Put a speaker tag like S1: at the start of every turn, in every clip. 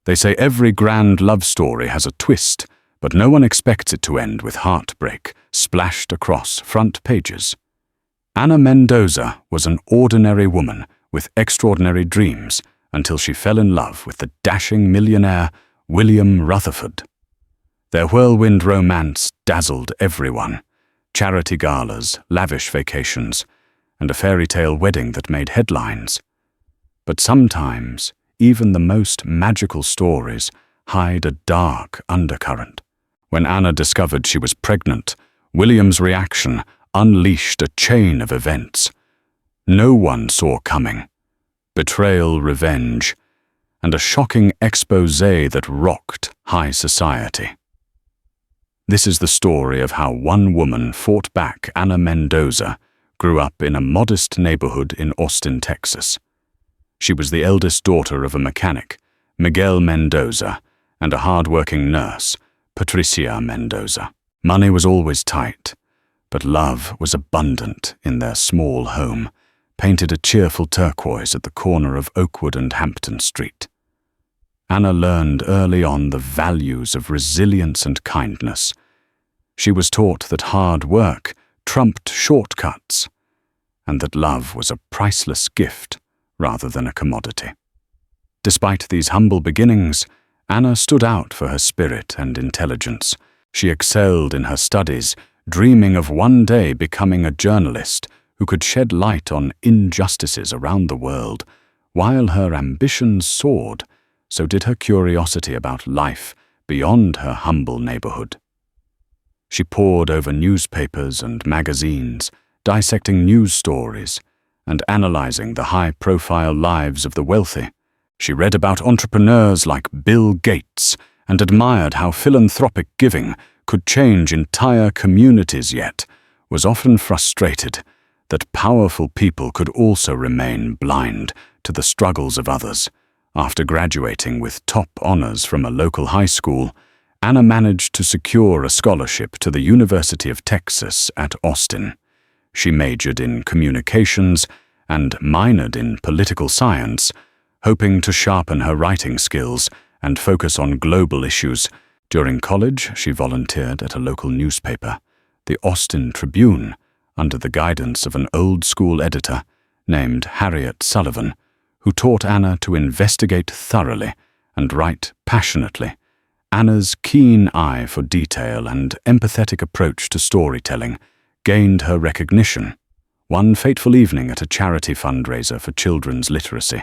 S1: They say every grand love story has a twist, but no one expects it to end with heartbreak splashed across front pages. Anna Mendoza was an ordinary woman with extraordinary dreams until she fell in love with the dashing millionaire William Rutherford. Their whirlwind romance dazzled everyone. Charity galas, lavish vacations, and a fairy tale wedding that made headlines. But sometimes, even the most magical stories hide a dark undercurrent. When Anna discovered she was pregnant, William's reaction unleashed a chain of events no one saw coming. Betrayal, revenge, and a shocking expose that rocked high society. This is the story of how one woman fought back. Anna Mendoza grew up in a modest neighborhood in Austin, Texas. She was the eldest daughter of a mechanic, Miguel Mendoza, and a hard-working nurse, Patricia Mendoza. Money was always tight, but love was abundant in their small home, painted a cheerful turquoise at the corner of Oakwood and Hampton Street. Anna learned early on the values of resilience and kindness. She was taught that hard work trumped shortcuts, and that love was a priceless gift rather than a commodity. Despite these humble beginnings, Anna stood out for her spirit and intelligence. She excelled in her studies, dreaming of one day becoming a journalist who could shed light on injustices around the world. While her ambitions soared, so did her curiosity about life beyond her humble neighborhood. She pored over newspapers and magazines, dissecting news stories and analyzing the high-profile lives of the wealthy. She read about entrepreneurs like Bill Gates and admired how philanthropic giving could change entire communities, yet was often frustrated that powerful people could also remain blind to the struggles of others. After graduating with top honors from a local high school, Anna managed to secure a scholarship to the University of Texas at Austin. She majored in communications and minored in political science, hoping to sharpen her writing skills and focus on global issues. During college, she volunteered at a local newspaper, the Austin Tribune, under the guidance of an old-school editor named Harriet Sullivan, who taught Anna to investigate thoroughly and write passionately. Anna's keen eye for detail and empathetic approach to storytelling gained her recognition. One fateful evening at a charity fundraiser for children's literacy,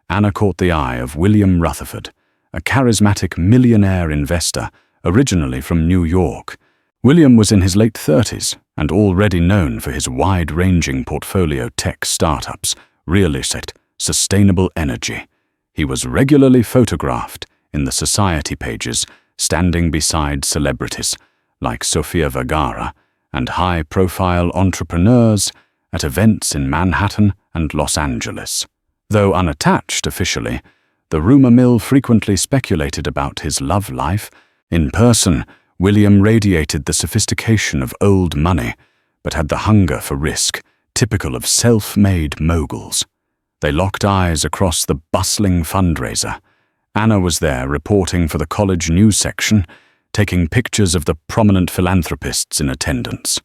S1: Anna caught the eye of William Rutherford, a charismatic millionaire investor originally from New York. William was in his late 30s and already known for his wide-ranging portfolio: tech startups, real estate, sustainable energy. He was regularly photographed in the society pages, standing beside celebrities like Sofia Vergara and high-profile entrepreneurs at events in Manhattan and Los Angeles. Though unattached officially, the rumor mill frequently speculated about his love life. In person, William radiated the sophistication of old money, but had the hunger for risk, typical of self-made moguls. They locked eyes across the bustling fundraiser. Anna was there reporting for the college news section, taking pictures of the prominent philanthropists in attendance.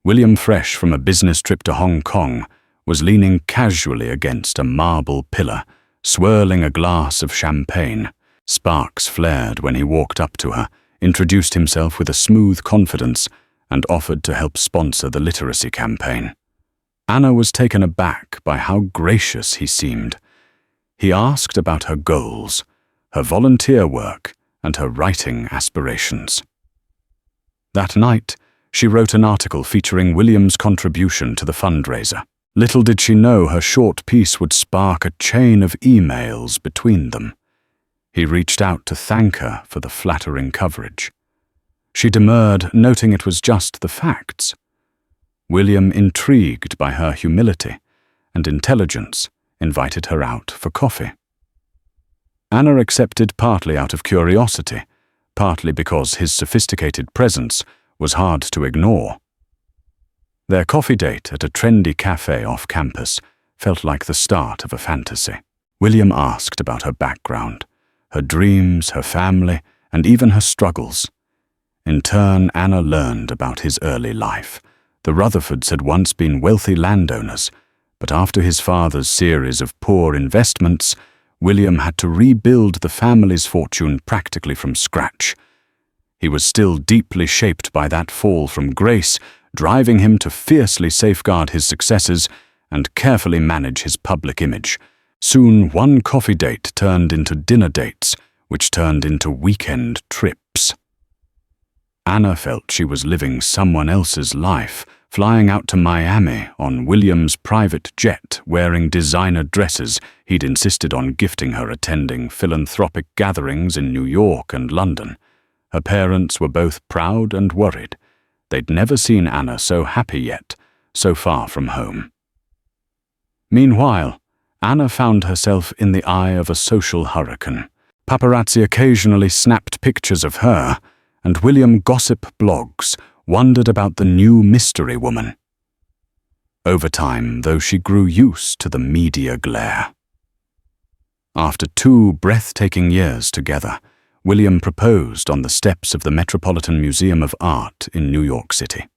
S1: William, fresh from a business trip to Hong Kong, was leaning casually against a marble pillar, swirling a glass of champagne. Sparks flared when he walked up to her, introduced himself with a smooth confidence, and offered to help sponsor the literacy campaign. Anna was taken aback by how gracious he seemed. He asked about her goals, her volunteer work, and her writing aspirations. That night, she wrote an article featuring William's contribution to the fundraiser. Little did she know her short piece would spark a chain of emails between them. He reached out to thank her for the flattering coverage. She demurred, noting it was just the facts. William, intrigued by her humility and intelligence, invited her out for coffee. Anna accepted, partly out of curiosity, partly because his sophisticated presence was hard to ignore. Their coffee date at a trendy cafe off campus felt like the start of a fantasy. William asked about her background, her dreams, her family, and even her struggles. In turn, Anna learned about his early life. The Rutherfords had once been wealthy landowners, but after his father's series of poor investments, William had to rebuild the family's fortune practically from scratch. He was still deeply shaped by that fall from grace, driving him to fiercely safeguard his successes and carefully manage his public image. Soon, one coffee date turned into dinner dates, which turned into weekend trips. Anna felt she was living someone else's life, flying out to Miami on William's private jet, wearing designer dresses he'd insisted on gifting her, attending philanthropic gatherings in New York and London. Her parents were both proud and worried. They'd never seen Anna so happy yet, so far from home. Meanwhile, Anna found herself in the eye of a social hurricane. Paparazzi occasionally snapped pictures of her, and William gossip blogs wondered about the new mystery woman. Over time, though, she grew used to the media glare. After 2 breathtaking years together, William proposed on the steps of the Metropolitan Museum of Art in New York City.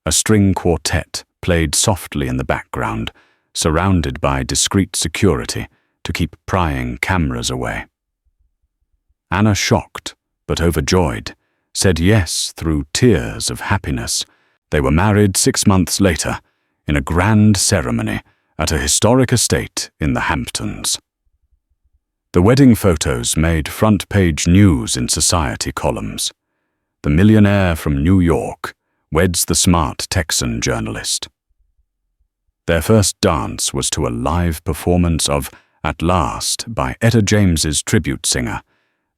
S1: A string quartet played softly in the background, surrounded by discreet security to keep prying cameras away. Anna, shocked but overjoyed, said yes through tears of happiness. They were married 6 months later, in a grand ceremony at a historic estate in the Hamptons. The wedding photos made front-page news in society columns. The millionaire from New York weds the smart Texan journalist. Their first dance was to a live performance of At Last by Etta James's tribute singer.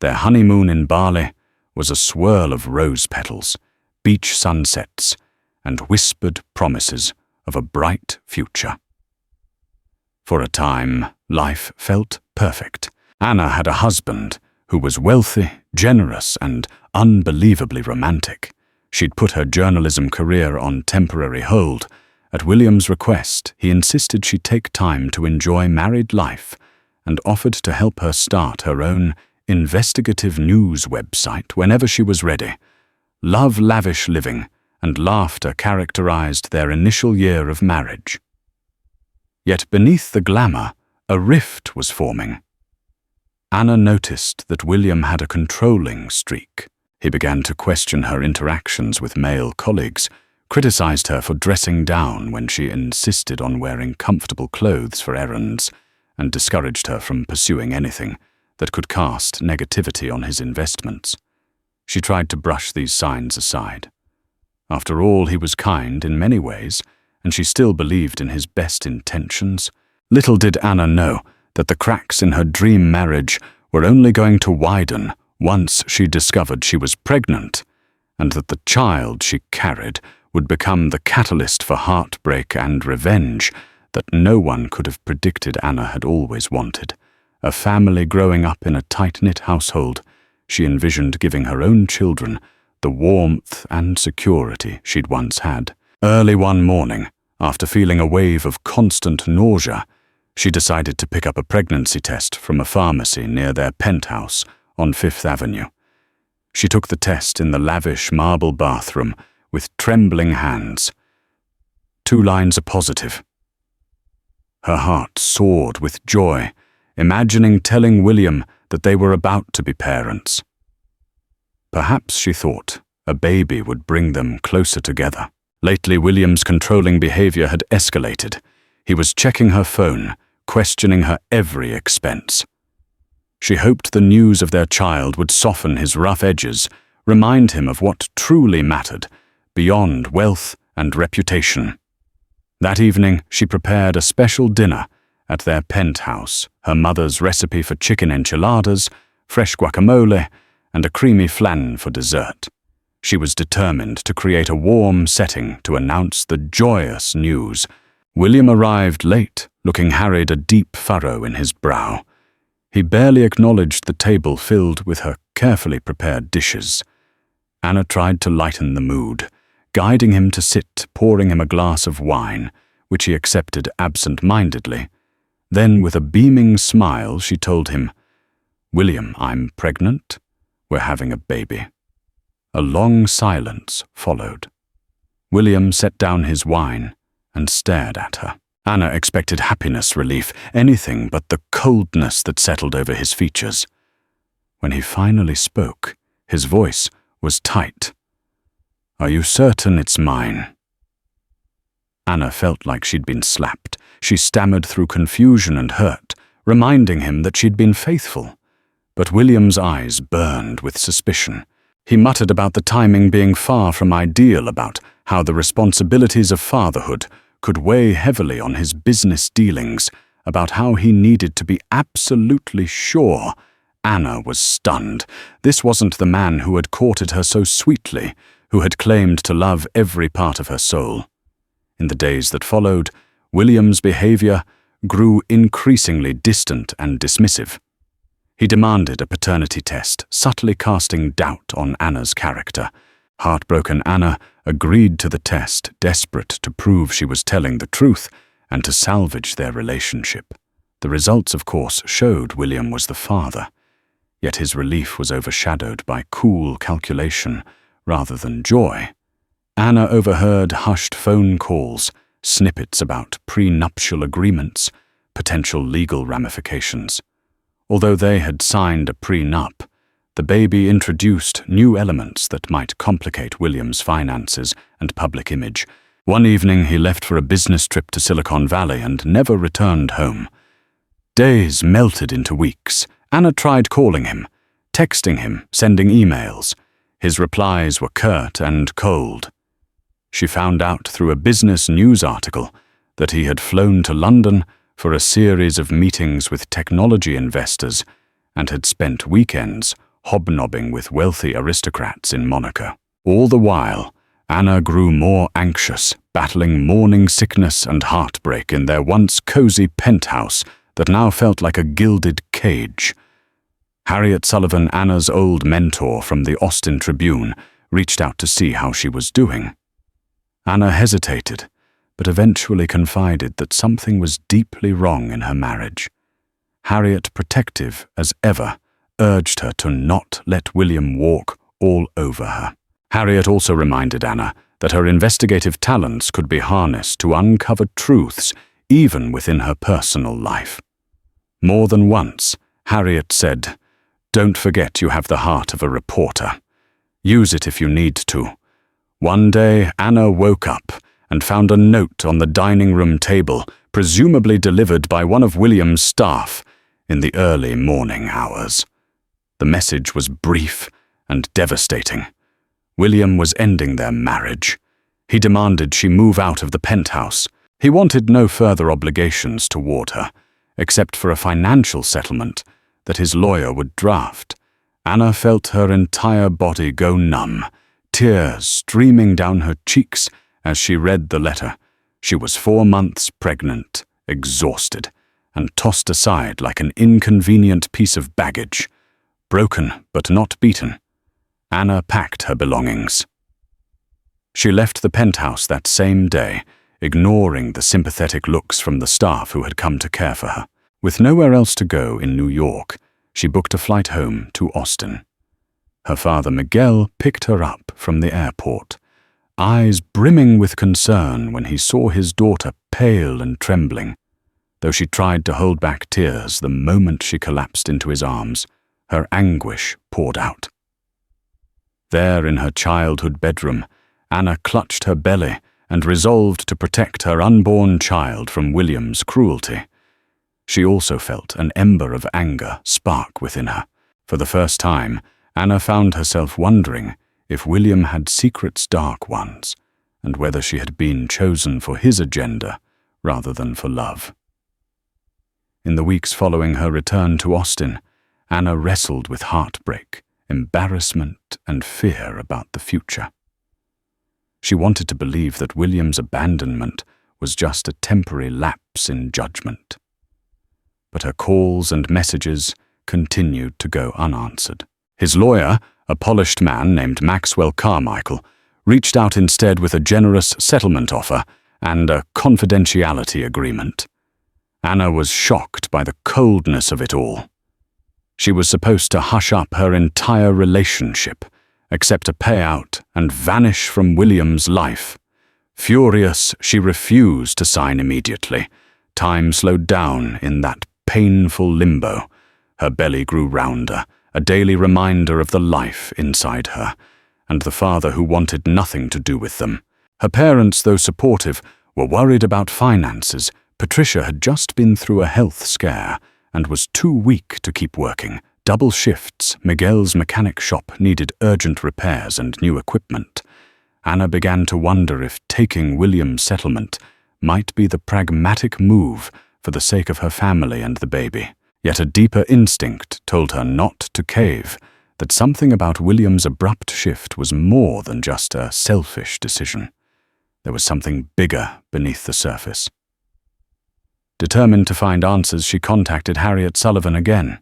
S1: Their honeymoon in Bali was a swirl of rose petals, beach sunsets, and whispered promises of a bright future. For a time, life felt perfect. Anna had a husband who was wealthy, generous, and unbelievably romantic. She'd put her journalism career on temporary hold. At William's request, he insisted she take time to enjoy married life and offered to help her start her own investigative news website whenever she was ready. Love, lavish living, and laughter characterized their initial year of marriage. Yet beneath the glamour, a rift was forming. Anna noticed that William had a controlling streak. He began to question her interactions with male colleagues, criticized her for dressing down when she insisted on wearing comfortable clothes for errands, and discouraged her from pursuing anything that could cast negativity on his investments. She tried to brush these signs aside. After all, he was kind in many ways, and she still believed in his best intentions. Little did Anna know that the cracks in her dream marriage were only going to widen once she discovered she was pregnant, and that the child she carried would become the catalyst for heartbreak and revenge that no one could have predicted Anna had always wanted. A family growing up in a tight-knit household, she envisioned giving her own children the warmth and security she'd once had. Early one morning, after feeling a wave of constant nausea, she decided to pick up a pregnancy test from a pharmacy near their penthouse on 5th Avenue. She took the test in the lavish marble bathroom with trembling hands. 2 lines are positive. Her heart soared with joy, imagining telling William that they were about to be parents. Perhaps, she thought, a baby would bring them closer together. Lately, William's controlling behavior had escalated. He was checking her phone, questioning her every expense. She hoped the news of their child would soften his rough edges, remind him of what truly mattered, beyond wealth and reputation. That evening, she prepared a special dinner at their penthouse, her mother's recipe for chicken enchiladas, fresh guacamole, and a creamy flan for dessert. She was determined to create a warm setting to announce the joyous news. William arrived late, looking harried, a deep furrow in his brow. He barely acknowledged the table filled with her carefully prepared dishes. Anna tried to lighten the mood, guiding him to sit, pouring him a glass of wine, which he accepted absent-mindedly. Then, with a beaming smile, she told him, "William, I'm pregnant. We're having a baby." A long silence followed. William set down his wine and stared at her. Anna expected happiness, relief, anything but the coldness that settled over his features. When he finally spoke, his voice was tight. "Are you certain it's mine?" Anna felt like she'd been slapped. She stammered through confusion and hurt, reminding him that she'd been faithful. But William's eyes burned with suspicion. He muttered about the timing being far from ideal, about how the responsibilities of fatherhood could weigh heavily on his business dealings, about how he needed to be absolutely sure. Anna was stunned. This wasn't the man who had courted her so sweetly, who had claimed to love every part of her soul. In the days that followed, William's behavior grew increasingly distant and dismissive. He demanded a paternity test, subtly casting doubt on Anna's character. Heartbroken Anna agreed to the test, desperate to prove she was telling the truth and to salvage their relationship. The results, of course, showed William was the father, yet his relief was overshadowed by cool calculation rather than joy. Anna overheard hushed phone calls, snippets about prenuptial agreements, potential legal ramifications. Although they had signed a prenup, the baby introduced new elements that might complicate William's finances and public image. One evening he left for a business trip to Silicon Valley and never returned home. Days melted into weeks. Anna tried calling him, texting him, sending emails. His replies were curt and cold. She found out through a business news article that he had flown to London for a series of meetings with technology investors and had spent weekends hobnobbing with wealthy aristocrats in Monaco. All the while, Anna grew more anxious, battling morning sickness and heartbreak in their once cozy penthouse that now felt like a gilded cage. Harriet Sullivan, Anna's old mentor from the Austin Tribune, reached out to see how she was doing. Anna hesitated, but eventually confided that something was deeply wrong in her marriage. Harriet, protective as ever, urged her to not let William walk all over her. Harriet also reminded Anna that her investigative talents could be harnessed to uncover truths even within her personal life. More than once, Harriet said, "Don't forget you have the heart of a reporter. Use it if you need to." One day, Anna woke up and found a note on the dining room table, presumably delivered by one of William's staff in the early morning hours. The message was brief and devastating. William was ending their marriage. He demanded she move out of the penthouse. He wanted no further obligations toward her, except for a financial settlement that his lawyer would draft. Anna felt her entire body go numb, tears streaming down her cheeks as she read the letter. She was 4 months pregnant, exhausted, and tossed aside like an inconvenient piece of baggage. Broken but not beaten, Anna packed her belongings. She left the penthouse that same day, ignoring the sympathetic looks from the staff who had come to care for her. With nowhere else to go in New York, she booked a flight home to Austin. Her father Miguel picked her up from the airport, eyes brimming with concern when he saw his daughter pale and trembling. Though she tried to hold back tears the moment she collapsed into his arms, her anguish poured out. There in her childhood bedroom, Anna clutched her belly and resolved to protect her unborn child from William's cruelty. She also felt an ember of anger spark within her. For the first time, Anna found herself wondering if William had secrets, dark ones, and whether she had been chosen for his agenda rather than for love. In the weeks following her return to Austin, Anna wrestled with heartbreak, embarrassment, and fear about the future. She wanted to believe that William's abandonment was just a temporary lapse in judgment. But her calls and messages continued to go unanswered. His lawyer, a polished man named Maxwell Carmichael, reached out instead with a generous settlement offer and a confidentiality agreement. Anna was shocked by the coldness of it all. She was supposed to hush up her entire relationship, accept a payout, and vanish from William's life. Furious, she refused to sign immediately. Time slowed down in that painful limbo. Her belly grew rounder, a daily reminder of the life inside her, and the father who wanted nothing to do with them. Her parents, though supportive, were worried about finances. Patricia had just been through a health scare and was too weak to keep working. Double shifts, Miguel's mechanic shop needed urgent repairs and new equipment. Anna began to wonder if taking William's settlement might be the pragmatic move for the sake of her family and the baby. Yet a deeper instinct told her not to cave, that something about William's abrupt shift was more than just a selfish decision. There was something bigger beneath the surface. Determined to find answers, she contacted Harriet Sullivan again.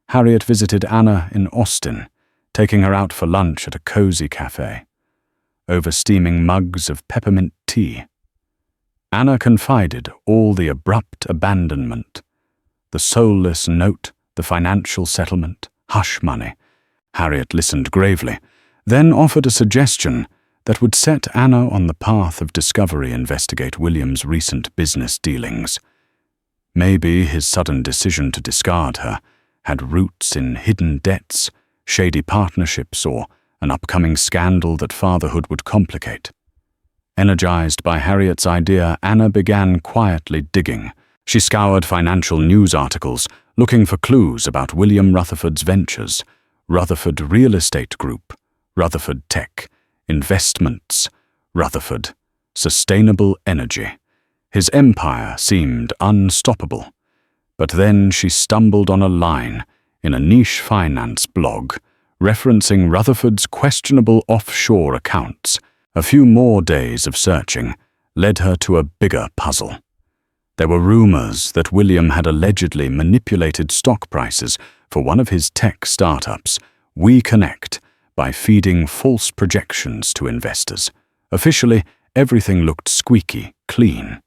S1: Harriet visited Anna in Austin, taking her out for lunch at a cozy cafe, over steaming mugs of peppermint tea. Anna confided all the abrupt abandonment, the soulless note, the financial settlement, hush money. Harriet listened gravely, then offered a suggestion that would set Anna on the path of discovery. Investigate William's recent business dealings. Maybe his sudden decision to discard her had roots in hidden debts, shady partnerships, or an upcoming scandal that fatherhood would complicate. Energized by Harriet's idea, Anna began quietly digging. She scoured financial news articles, looking for clues about William Rutherford's ventures: Rutherford Real Estate Group, Rutherford Tech, Investments, Rutherford, Sustainable Energy. His empire seemed unstoppable. But then she stumbled on a line in a niche finance blog referencing Rutherford's questionable offshore accounts. A few more days of searching led her to a bigger puzzle. There were rumors that William had allegedly manipulated stock prices for one of his tech startups, WeConnect, by feeding false projections to investors. Officially, everything looked squeaky clean,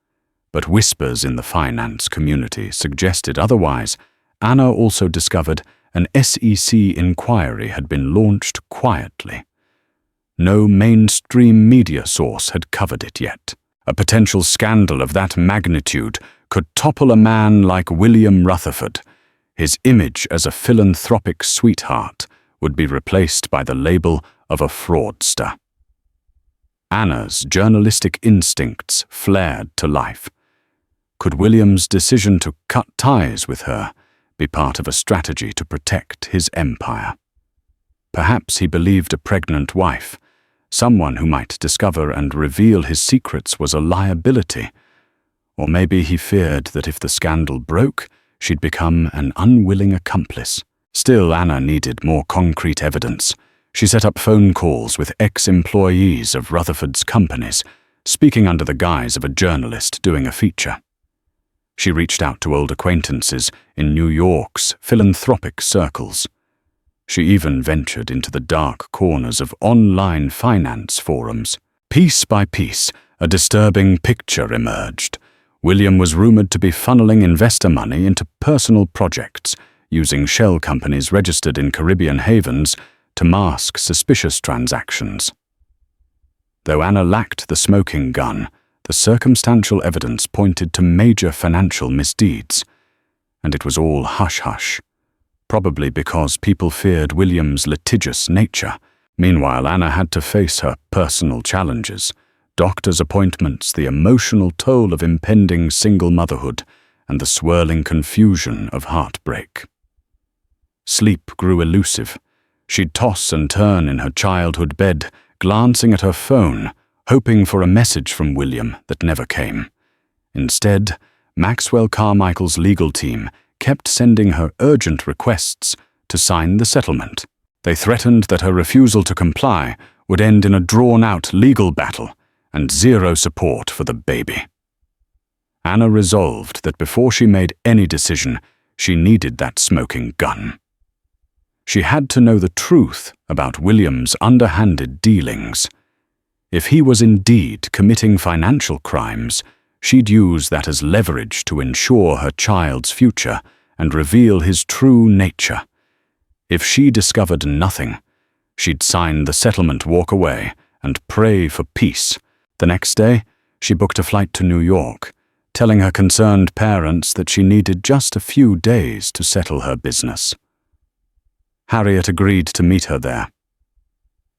S1: but whispers in the finance community suggested otherwise. Anna also discovered an SEC inquiry had been launched quietly. No mainstream media source had covered it yet. A potential scandal of that magnitude could topple a man like William Rutherford. His image as a philanthropic sweetheart would be replaced by the label of a fraudster. Anna's journalistic instincts flared to life. Could William's decision to cut ties with her be part of a strategy to protect his empire? Perhaps he believed a pregnant wife, someone who might discover and reveal his secrets, was a liability. Or maybe he feared that if the scandal broke, she'd become an unwilling accomplice. Still, Anna needed more concrete evidence. She set up phone calls with ex-employees of Rutherford's companies, speaking under the guise of a journalist doing a feature. She reached out to old acquaintances in New York's philanthropic circles. She even ventured into the dark corners of online finance forums. Piece by piece, a disturbing picture emerged. William was rumored to be funneling investor money into personal projects, using shell companies registered in Caribbean havens to mask suspicious transactions. Though Anna lacked the smoking gun, the circumstantial evidence pointed to major financial misdeeds, and it was all hush-hush, probably because people feared William's litigious nature. Meanwhile, Anna had to face her personal challenges: doctor's appointments, the emotional toll of impending single motherhood, and the swirling confusion of heartbreak. Sleep grew elusive. She'd toss and turn in her childhood bed, glancing at her phone, hoping for a message from William that never came. Instead, Maxwell Carmichael's legal team kept sending her urgent requests to sign the settlement. They threatened that her refusal to comply would end in a drawn-out legal battle and zero support for the baby. Anna resolved that before she made any decision, she needed that smoking gun. She had to know the truth about William's underhanded dealings. If he was indeed committing financial crimes, she'd use that as leverage to ensure her child's future and reveal his true nature. If she discovered nothing, she'd sign the settlement, walk away, and pray for peace. The next day, she booked a flight to New York, telling her concerned parents that she needed just a few days to settle her business. Harriet agreed to meet her there.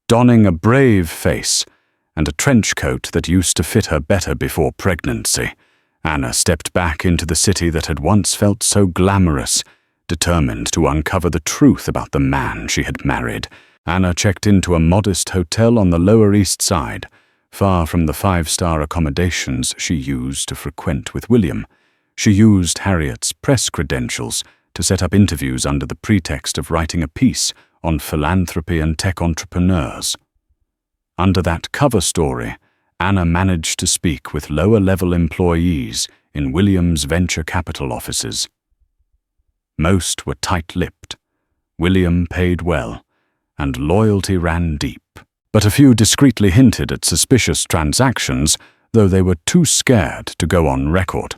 S1: Donning a brave face and a trench coat that used to fit her better before pregnancy, Anna stepped back into the city that had once felt so glamorous, determined to uncover the truth about the man she had married. Anna checked into a modest hotel on the Lower East Side, far from the five-star accommodations she used to frequent with William. She used Harriet's press credentials to set up interviews under the pretext of writing a piece on philanthropy and tech entrepreneurs. Under that cover story, Anna managed to speak with lower-level employees in William's venture capital offices. Most were tight-lipped. William paid well, and loyalty ran deep. But a few discreetly hinted at suspicious transactions, though they were too scared to go on record.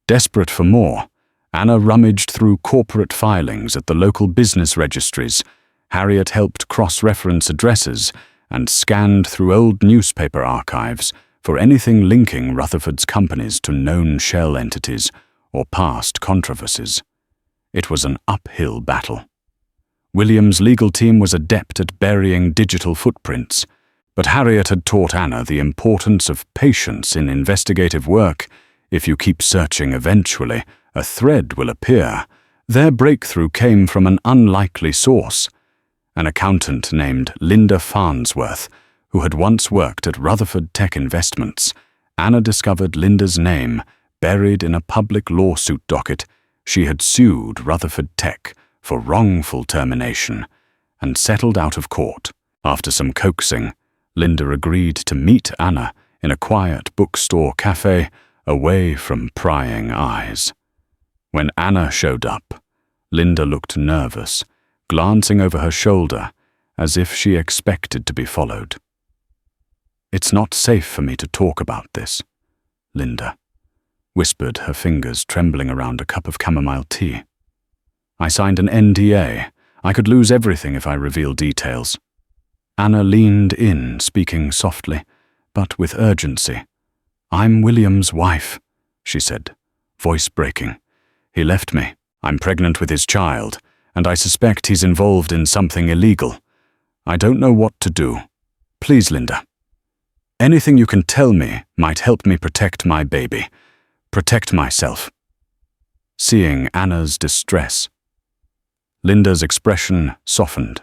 S1: Desperate for more, Anna rummaged through corporate filings at the local business registries. Harriet helped cross-reference addresses and scanned through old newspaper archives for anything linking Rutherford's companies to known shell entities or past controversies. It was an uphill battle. William's legal team was adept at burying digital footprints, but Harriet had taught Anna the importance of patience in investigative work. If you keep searching, eventually a thread will appear. Their breakthrough came from an unlikely source, an accountant named Linda Farnsworth, who had once worked at Rutherford Tech Investments. Anna discovered Linda's name buried in a public lawsuit docket. She had sued Rutherford Tech for wrongful termination and settled out of court. After some coaxing, Linda agreed to meet Anna in a quiet bookstore cafe away from prying eyes. When Anna showed up, Linda looked nervous, glancing over her shoulder as if she expected to be followed. "It's not safe for me to talk about this," Linda whispered, her fingers trembling around a cup of chamomile tea. "I signed an NDA. I could lose everything if I reveal details." Anna leaned in, speaking softly, but with urgency. "I'm William's wife," she said, voice breaking. "He left me. I'm pregnant with his child, and I suspect he's involved in something illegal. I don't know what to do. Please, Linda. Anything you can tell me might help me protect my baby, protect myself." Seeing Anna's distress, Linda's expression softened.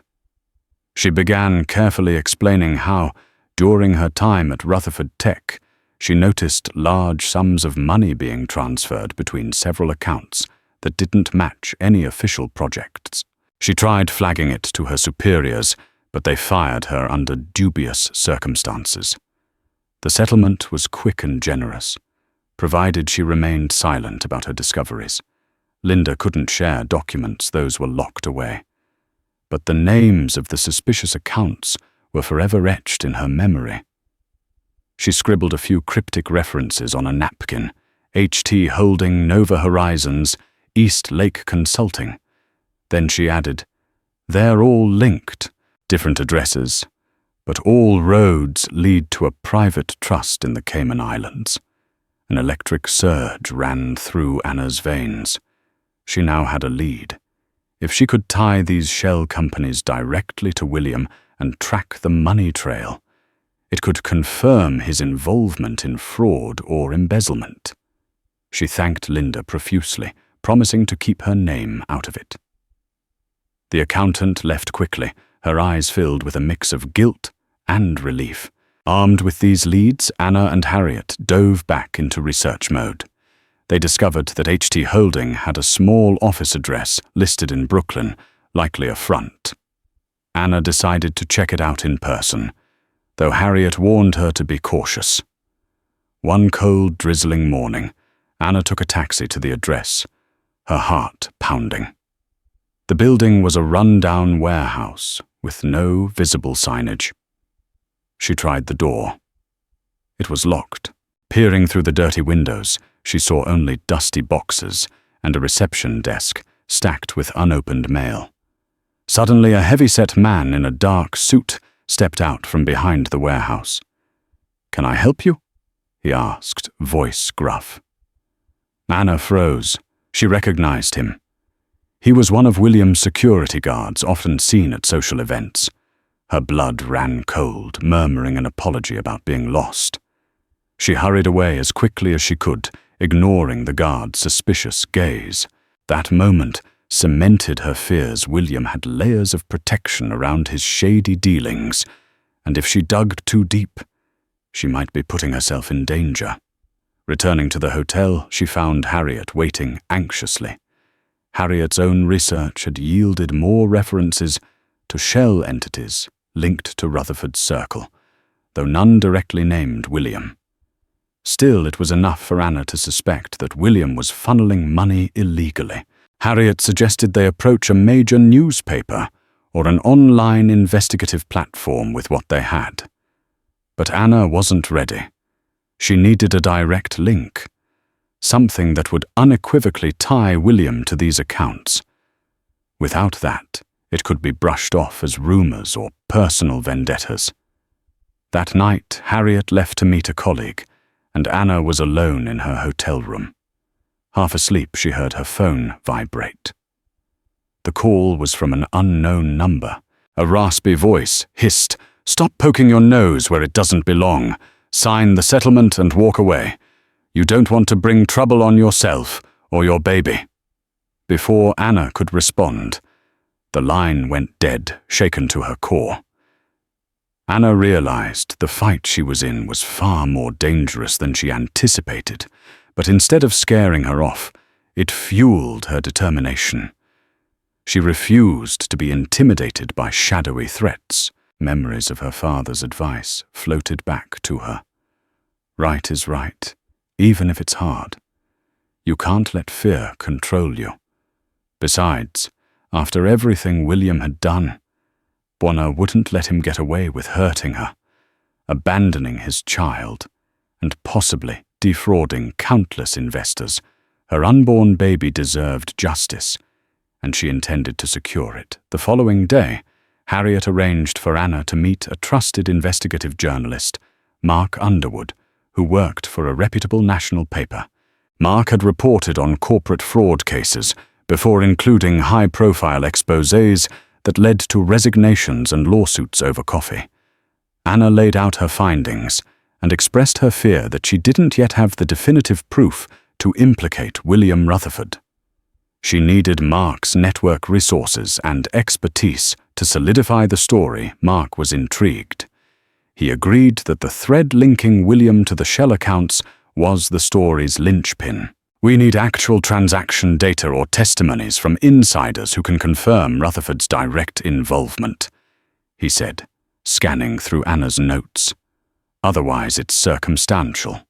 S1: She began carefully explaining how, during her time at Rutherford Tech, she noticed large sums of money being transferred between several accounts that didn't match any official projects. She tried flagging it to her superiors, but they fired her under dubious circumstances. The settlement was quick and generous, provided she remained silent about her discoveries. Linda couldn't share documents; those were locked away. But the names of the suspicious accounts were forever etched in her memory. She scribbled a few cryptic references on a napkin: HT Holding, Nova Horizons, East Lake Consulting. Then she added, "They're all linked, different addresses, but all roads lead to a private trust in the Cayman Islands." An electric surge ran through Anna's veins. She now had a lead. If she could tie these shell companies directly to William and track the money trail, it could confirm his involvement in fraud or embezzlement. She thanked Linda profusely, promising to keep her name out of it. The accountant left quickly, her eyes filled with a mix of guilt and relief. Armed with these leads, Anna and Harriet dove back into research mode. They discovered that HT Holding had a small office address listed in Brooklyn, likely a front. Anna decided to check it out in person, though Harriet warned her to be cautious. One cold, drizzling morning, Anna took a taxi to the address, her heart pounding. The building was a run-down warehouse with no visible signage. She tried the door. It was locked. Peering through the dirty windows, she saw only dusty boxes and a reception desk stacked with unopened mail. Suddenly, a heavy-set man in a dark suit stepped out from behind the warehouse. "Can I help you?" he asked, voice gruff. Anna froze. She recognized him. He was one of William's security guards, often seen at social events. Her blood ran cold, murmuring an apology about being lost. She hurried away as quickly as she could, ignoring the guard's suspicious gaze. That moment cemented her fears William had layers of protection around his shady dealings, and if she dug too deep, she might be putting herself in danger. Returning to the hotel, she found Harriet waiting anxiously. Harriet's own research had yielded more references to shell entities linked to Rutherford's circle, though none directly named William. Still, it was enough for Anna to suspect that William was funneling money illegally. Harriet suggested they approach a major newspaper or an online investigative platform with what they had. But Anna wasn't ready. She needed a direct link, something that would unequivocally tie William to these accounts. Without that, it could be brushed off as rumors or personal vendettas. That night, Harriet left to meet a colleague, and Anna was alone in her hotel room. Half asleep, she heard her phone vibrate. The call was from an unknown number. A raspy voice hissed, "Stop poking your nose where it doesn't belong. Sign the settlement and walk away. You don't want to bring trouble on yourself or your baby." Before Anna could respond, the line went dead, shaken to her core. Anna realized the fight she was in was far more dangerous than she anticipated, but instead of scaring her off, it fueled her determination. She refused to be intimidated by shadowy threats. Memories of her father's advice floated back to her. Right is right, even if it's hard. You can't let fear control you. Besides, after everything William had done, Bonner wouldn't let him get away with hurting her, abandoning his child, and possibly defrauding countless investors. Her unborn baby deserved justice, and she intended to secure it. The following day, Harriet arranged for Anna to meet a trusted investigative journalist, Mark Underwood, who worked for a reputable national paper. Mark had reported on corporate fraud cases before including high-profile exposés that led to resignations and lawsuits over coffee. Anna laid out her findings and expressed her fear that she didn't yet have the definitive proof to implicate William Rutherford. She needed Mark's network resources and expertise to solidify the story. Mark was intrigued. He agreed that the thread linking William to the shell accounts was the story's linchpin. "We need actual transaction data or testimonies from insiders who can confirm Rutherford's direct involvement," he said, scanning through Anna's notes. "Otherwise, it's circumstantial."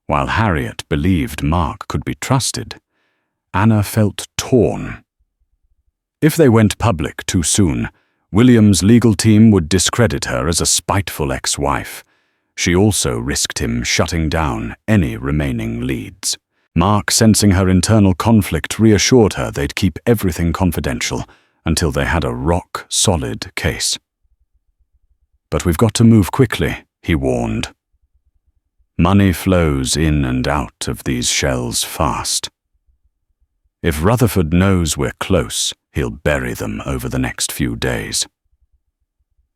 S1: While Harriet believed Mark could be trusted, Anna felt torn. If they went public too soon, William's legal team would discredit her as a spiteful ex-wife. She also risked him shutting down any remaining leads. Mark, sensing her internal conflict, reassured her they'd keep everything confidential until they had a rock-solid case. "But we've got to move quickly," he warned. "Money flows in and out of these shells fast. If Rutherford knows we're close, he'll bury them over the next few days."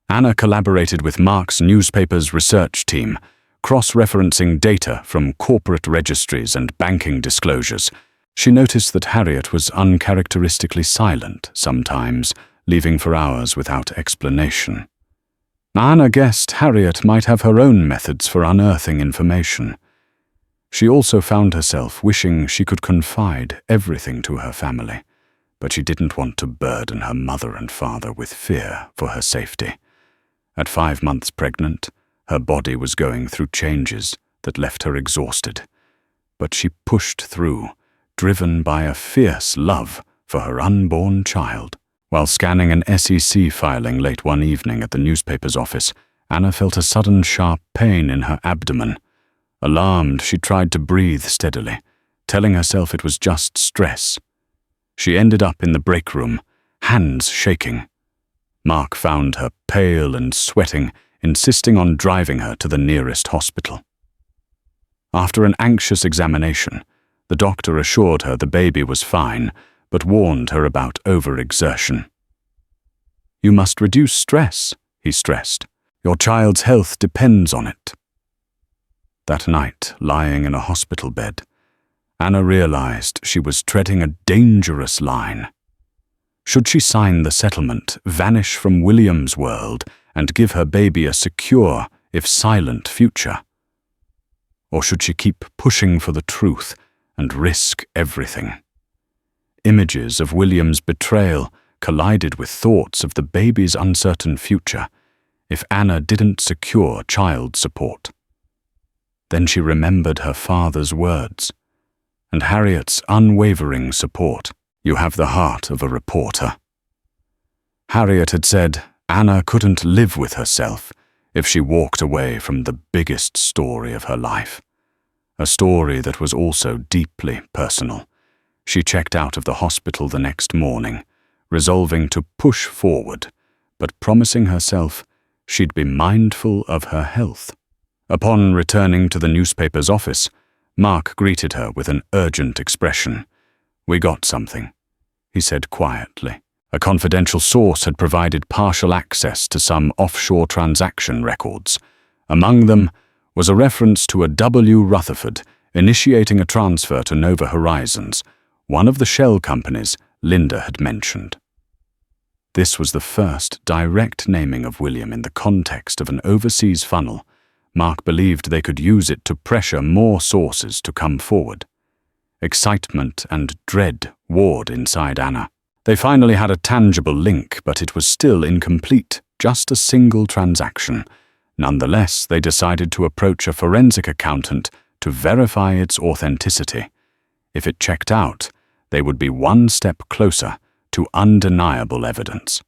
S1: Anna collaborated with Mark's newspaper's research team, cross-referencing data from corporate registries and banking disclosures. She noticed that Harriet was uncharacteristically silent sometimes, leaving for hours without explanation. Anna guessed Harriet might have her own methods for unearthing information. She also found herself wishing she could confide everything to her family, but she didn't want to burden her mother and father with fear for her safety. At 5 months pregnant, her body was going through changes that left her exhausted, but she pushed through, driven by a fierce love for her unborn child. While scanning an SEC filing late one evening at the newspaper's office, Anna felt a sudden sharp pain in her abdomen. Alarmed, she tried to breathe steadily, telling herself it was just stress. She ended up in the break room, hands shaking. Mark found her pale and sweating, insisting on driving her to the nearest hospital. After an anxious examination, the doctor assured her the baby was fine, but warned her about overexertion. "You must reduce stress," he stressed. "Your child's health depends on it." That night, lying in a hospital bed, Anna realized she was treading a dangerous line. Should she sign the settlement, vanish from William's world, and give her baby a secure, if silent, future? Or should she keep pushing for the truth and risk everything? Images of William's betrayal collided with thoughts of the baby's uncertain future if Anna didn't secure child support. Then she remembered her father's words and Harriet's unwavering support. "You have the heart of a reporter." Harriet had said Anna couldn't live with herself if she walked away from the biggest story of her life, a story that was also deeply personal. She checked out of the hospital the next morning, resolving to push forward, but promising herself she'd be mindful of her health. Upon returning to the newspaper's office, Mark greeted her with an urgent expression. "We got something," he said quietly. A confidential source had provided partial access to some offshore transaction records. Among them was a reference to a W. Rutherford initiating a transfer to Nova Horizons, one of the shell companies Linda had mentioned. This was the first direct naming of William in the context of an overseas funnel. Mark believed they could use it to pressure more sources to come forward. Excitement and dread warred inside Anna. They finally had a tangible link, but it was still incomplete, just a single transaction. Nonetheless, they decided to approach a forensic accountant to verify its authenticity. If it checked out, they would be one step closer to undeniable evidence.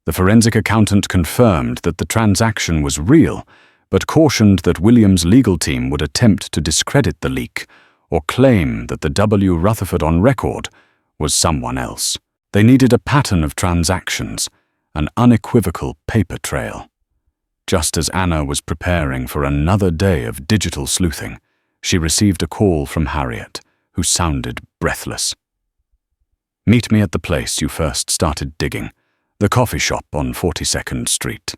S1: The forensic accountant confirmed that the transaction was real, but cautioned that William's legal team would attempt to discredit the leak or claim that the W. Rutherford on record was someone else. They needed a pattern of transactions, an unequivocal paper trail. Just as Anna was preparing for another day of digital sleuthing, she received a call from Harriet, who sounded breathless. "Meet me at the place you first started digging, the coffee shop on 42nd Street."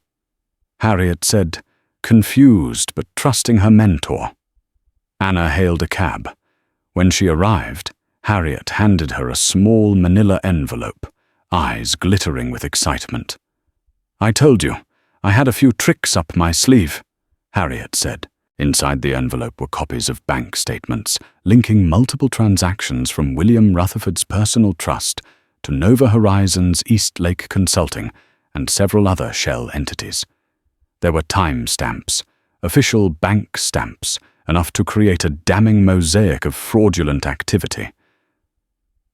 S1: Harriet said, confused but trusting her mentor. Anna hailed a cab. When she arrived, Harriet handed her a small manila envelope, eyes glittering with excitement. "I told you, I had a few tricks up my sleeve," Harriet said. Inside the envelope were copies of bank statements linking multiple transactions from William Rutherford's personal trust to Nova Horizons East Lake Consulting and several other shell entities. There were time stamps, official bank stamps, enough to create a damning mosaic of fraudulent activity.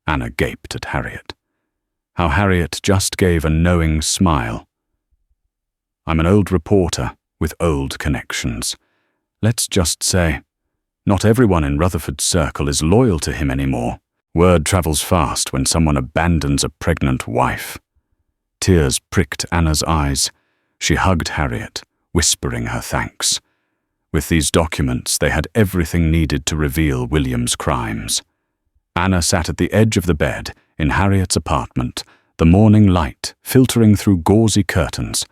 S1: Anna gaped at Harriet. How Harriet just gave a knowing smile. "I'm an old reporter with old connections. Let's just say, not everyone in Rutherford's circle is loyal to him anymore. Word travels fast when someone abandons a pregnant wife." Tears pricked Anna's eyes. She hugged Harriet, whispering her thanks. With these documents, they had everything needed to reveal William's crimes. Anna sat at the edge of the bed in Harriet's apartment, the morning light filtering through gauzy curtains.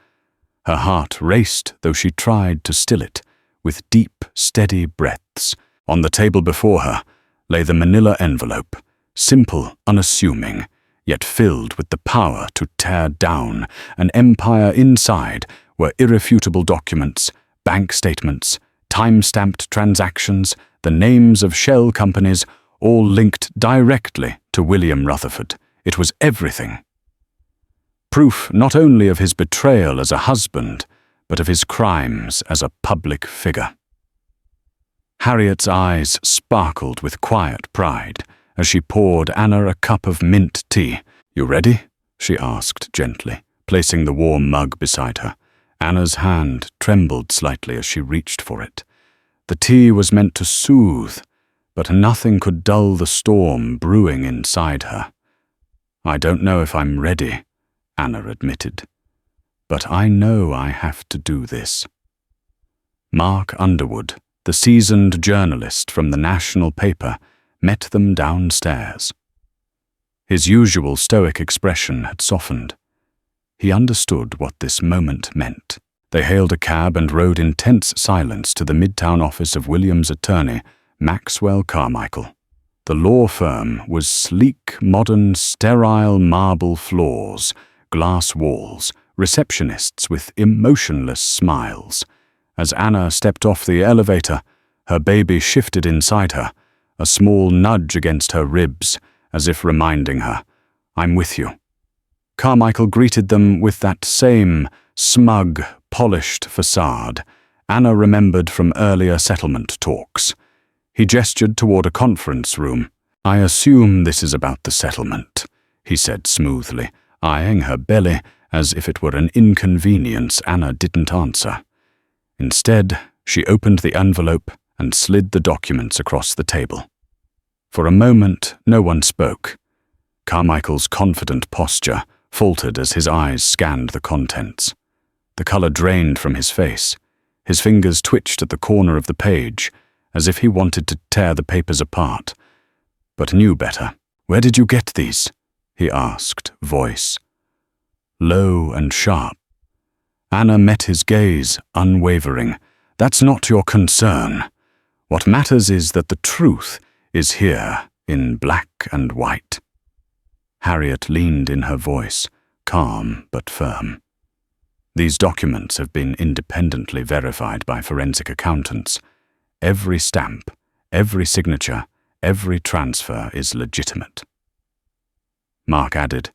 S1: Her heart raced, though she tried to still it, with deep, steady breaths. On the table before her lay the manila envelope, simple, unassuming, yet filled with the power to tear down. An empire inside were irrefutable documents, bank statements, time-stamped transactions, the names of shell companies, all linked directly to William Rutherford. It was everything. Proof not only of his betrayal as a husband, but of his crimes as a public figure. Harriet's eyes sparkled with quiet pride as she poured Anna a cup of mint tea. "You ready?" she asked gently, placing the warm mug beside her. Anna's hand trembled slightly as she reached for it. The tea was meant to soothe, but nothing could dull the storm brewing inside her. "I don't know if I'm ready," Anna admitted, "but I know I have to do this." Mark Underwood, the seasoned journalist from the national paper, met them downstairs. His usual stoic expression had softened. He understood what this moment meant. They hailed a cab and rode in tense silence to the Midtown office of William's attorney, Maxwell Carmichael. The law firm was sleek, modern, sterile marble floors, glass walls, receptionists with emotionless smiles. As Anna stepped off the elevator, her baby shifted inside her, a small nudge against her ribs, as if reminding her, "I'm with you." Carmichael greeted them with that same smug, polished facade Anna remembered from earlier settlement talks. He gestured toward a conference room. "I assume this is about the settlement," he said smoothly, eyeing her belly as if it were an inconvenience Anna didn't answer. Instead, she opened the envelope and slid the documents across the table. For a moment, no one spoke. Carmichael's confident posture faltered as his eyes scanned the contents. The color drained from his face. His fingers twitched at the corner of the page, as if he wanted to tear the papers apart, but knew better. "Where did you get these?" he asked, voice low and sharp. Anna met his gaze, unwavering. "That's not your concern. What matters is that the truth is here in black and white." Harriet leaned in her voice, calm but firm. "These documents have been independently verified by forensic accountants. Every stamp, every signature, every transfer is legitimate." Mark added,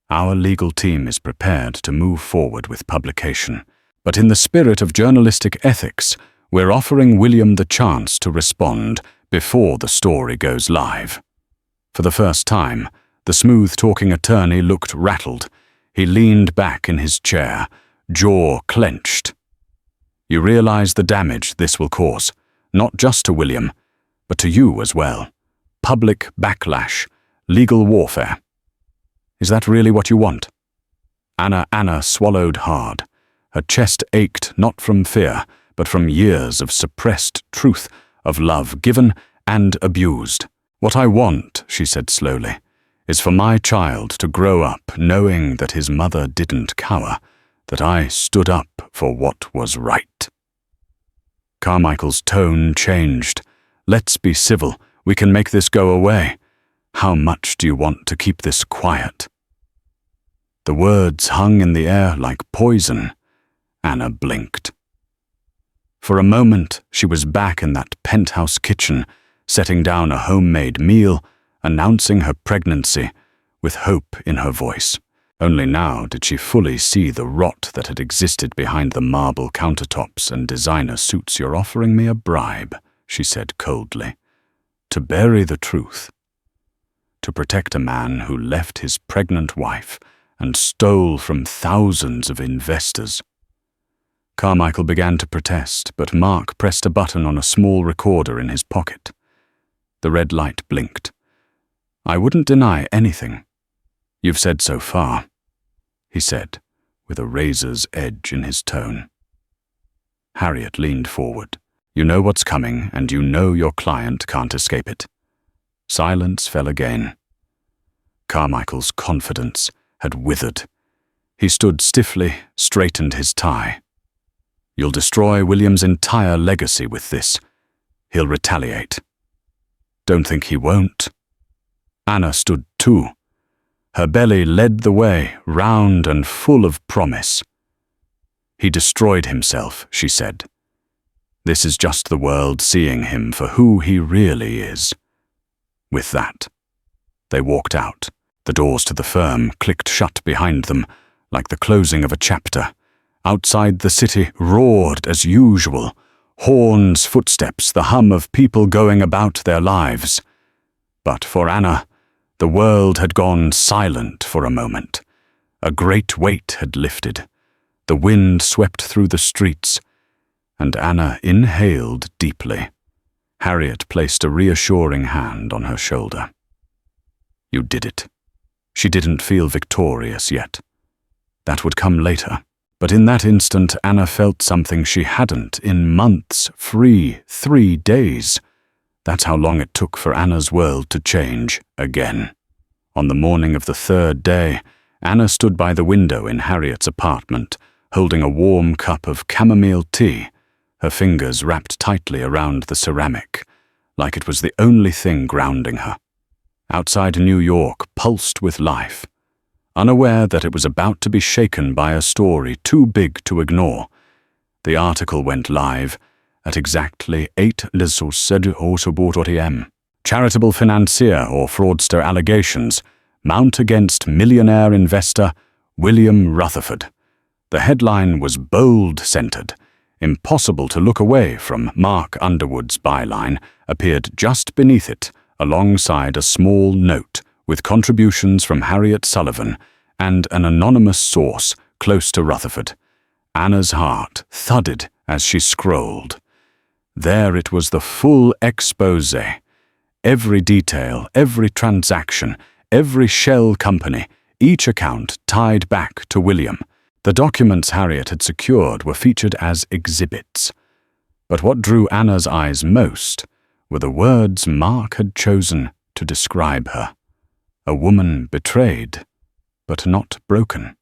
S1: "Our legal team is prepared to move forward with publication, but in the spirit of journalistic ethics, we're offering William the chance to respond before the story goes live." For the first time, the smooth-talking attorney looked rattled. He leaned back in his chair, jaw clenched. "You realize the damage this will cause, not just to William, but to you as well. Public backlash, legal warfare. Is that really what you want?" Anna swallowed hard. Her chest ached not from fear, but from years of suppressed truth, of love given and abused. "What I want," she said slowly, "is for my child to grow up knowing that his mother didn't cower, that I stood up for what was right." Carmichael's tone changed. "Let's be civil. We can make this go away. How much do you want to keep this quiet?" The words hung in the air like poison. Anna blinked. For a moment, she was back in that penthouse kitchen, setting down a homemade meal, announcing her pregnancy, with hope in her voice. Only now did she fully see the rot that had existed behind the marble countertops and designer suits. "You're offering me a bribe," she said coldly, "to bury the truth, to protect a man who left his pregnant wife and stole from thousands of investors." Carmichael began to protest, but Mark pressed a button on a small recorder in his pocket. The red light blinked. "I wouldn't deny anything. You've said so far," he said, with a razor's edge in his tone. Harriet leaned forward. "You know what's coming, and you know your client can't escape it." Silence fell again. Carmichael's confidence had withered. He stood stiffly, straightened his tie. "You'll destroy William's entire legacy with this. He'll retaliate." "Don't think he won't." Anna stood too. Her belly led the way, round and full of promise. "He destroyed himself," she said. "This is just the world seeing him for who he really is." With that, they walked out. The doors to the firm clicked shut behind them, like the closing of a chapter. Outside, the city roared as usual. Horns, footsteps, the hum of people going about their lives. But for Anna, the world had gone silent for a moment. A great weight had lifted. The wind swept through the streets, and Anna inhaled deeply. Harriet placed a reassuring hand on her shoulder. You did it. She didn't feel victorious yet. That would come later. But in that instant, Anna felt something she hadn't in months, 3 days. That's how long it took for Anna's world to change again. On the morning of the third day, Anna stood by the window in Harriet's apartment, holding a warm cup of chamomile tea, her fingers wrapped tightly around the ceramic, like it was the only thing grounding her. Outside New York pulsed with life, unaware that it was about to be shaken by a story too big to ignore. The article went live at exactly 8:07 a.m. Charitable financier or fraudster allegations mount against millionaire investor William Rutherford. The headline was bold-centered. Impossible to look away from Mark Underwood's byline appeared just beneath it, alongside a small note with contributions from Harriet Sullivan and an anonymous source close to Rutherford. Anna's heart thudded as she scrolled. There it was, the full expose. Every detail, every transaction, every shell company, each account tied back to William. The documents Harriet had secured were featured as exhibits. But what drew Anna's eyes most were the words Mark had chosen to describe her. A woman betrayed, but not broken.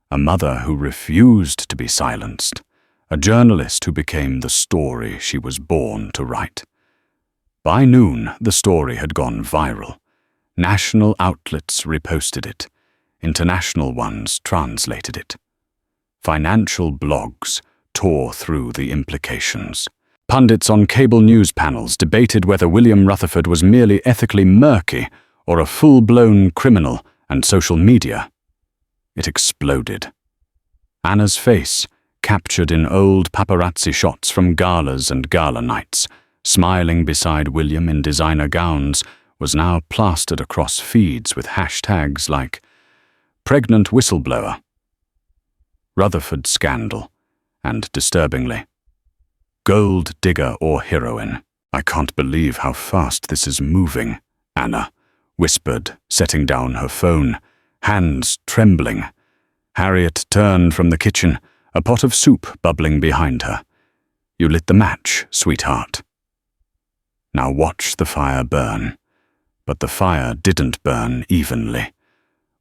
S1: A mother who refused to be silenced. A journalist who became the story she was born to write. By noon, the story had gone viral. National outlets reposted it. International ones translated it. Financial blogs tore through the implications. Pundits on cable news panels debated whether William Rutherford was merely ethically murky or a full-blown criminal, and social media. It exploded. Anna's face, captured in old paparazzi shots from galas and gala nights, smiling beside William in designer gowns, was now plastered across feeds with hashtags like pregnant whistleblower, Rutherford scandal, and, disturbingly, gold digger or heroine. I can't believe how fast this is moving, Anna whispered, setting down her phone, hands trembling. Harriet turned from the kitchen, a pot of soup bubbling behind her. You lit the match, sweetheart. Now watch the fire burn. But the fire didn't burn evenly.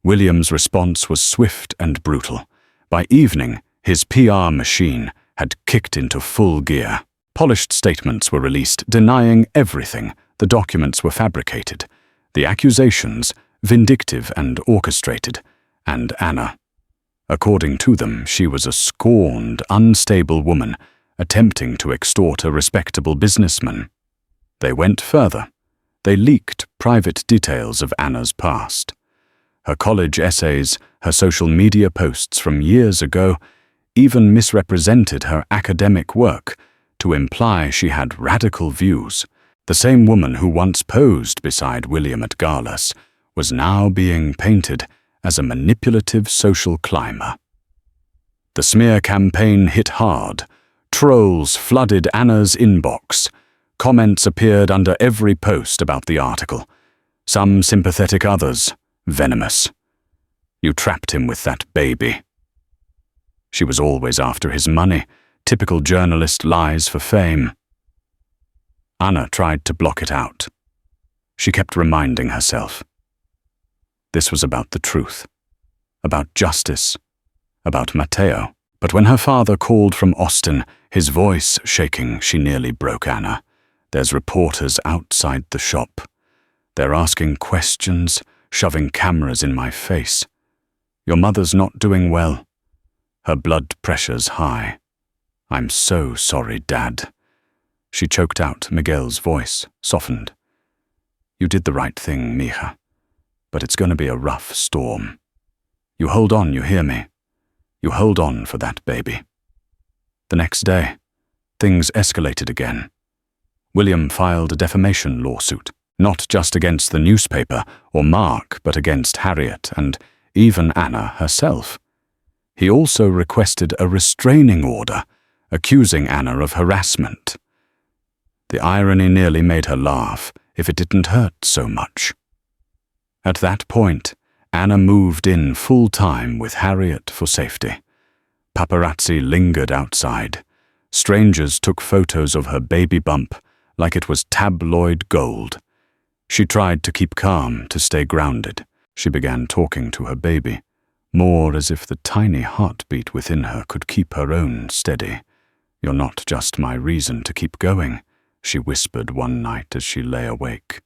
S1: William's response was swift and brutal. By evening, his PR machine had kicked into full gear. Polished statements were released, denying everything. The documents were fabricated. The accusations, vindictive and orchestrated. And Anna. According to them, she was a scorned, unstable woman, attempting to extort a respectable businessman. They went further. They leaked private details of Anna's past. Her college essays, her social media posts from years ago, even misrepresented her academic work to imply she had radical views. The same woman who once posed beside William at galas was now being painted as a manipulative social climber. The smear campaign hit hard. Trolls flooded Anna's inbox. Comments appeared under every post about the article. Some sympathetic, others venomous. You trapped him with that baby. She was always after his money. Typical journalist lies for fame. Anna tried to block it out. She kept reminding herself. This was about the truth, about justice, about Matteo. But when her father called from Austin, his voice shaking, she nearly broke Anna. There's reporters outside the shop. They're asking questions, shoving cameras in my face. Your mother's not doing well. Her blood pressure's high. I'm so sorry, Dad. She choked out. Miguel's voice softened. You did the right thing, mija. But it's going to be a rough storm. You hold on, you hear me? You hold on for that baby. The next day, things escalated again. William filed a defamation lawsuit, not just against the newspaper or Mark, but against Harriet and even Anna herself. He also requested a restraining order, accusing Anna of harassment. The irony nearly made her laugh, if it didn't hurt so much. At that point, Anna moved in full-time with Harriet for safety. Paparazzi lingered outside. Strangers took photos of her baby bump like it was tabloid gold. She tried to keep calm, to stay grounded. She began talking to her baby, more as if the tiny heartbeat within her could keep her own steady. "You're not just my reason to keep going," she whispered one night as she lay awake.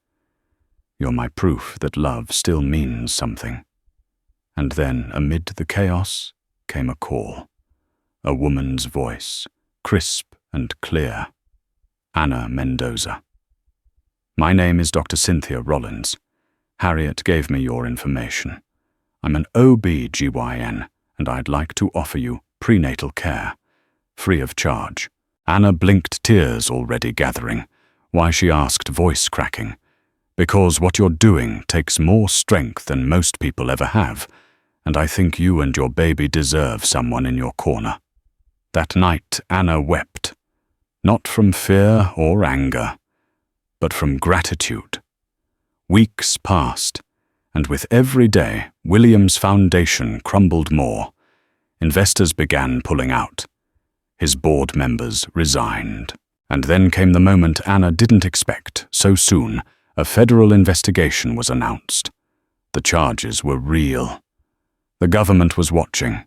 S1: "You're my proof that love still means something." And then, amid the chaos, came a call. A woman's voice, crisp and clear. "Anna Mendoza. My name is Dr. Cynthia Rollins. Harriet gave me your information. I'm an OB-GYN, and I'd like to offer you prenatal care, free of charge." Anna blinked, tears already gathering. Why, she asked, voice cracking. "Because what you're doing takes more strength than most people ever have, and I think you and your baby deserve someone in your corner." That night, Anna wept, not from fear or anger, but from gratitude. Weeks passed, and with every day, William's foundation crumbled more. Investors began pulling out. His board members resigned. And then came the moment Anna didn't expect. So soon, a federal investigation was announced. The charges were real. The government was watching.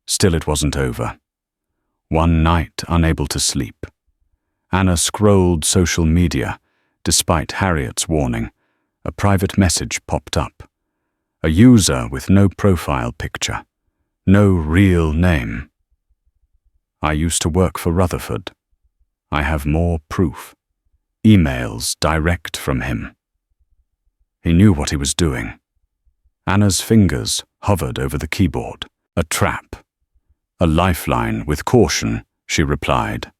S1: Still, it wasn't over. One night, unable to sleep, Anna scrolled social media. Despite Harriet's warning, a private message popped up. A user with no profile picture, no real name. "I used to work for Rutherford. I have more proof." Emails direct from him. He knew what he was doing. Anna's fingers hovered over the keyboard. A trap. "A lifeline with caution," she replied.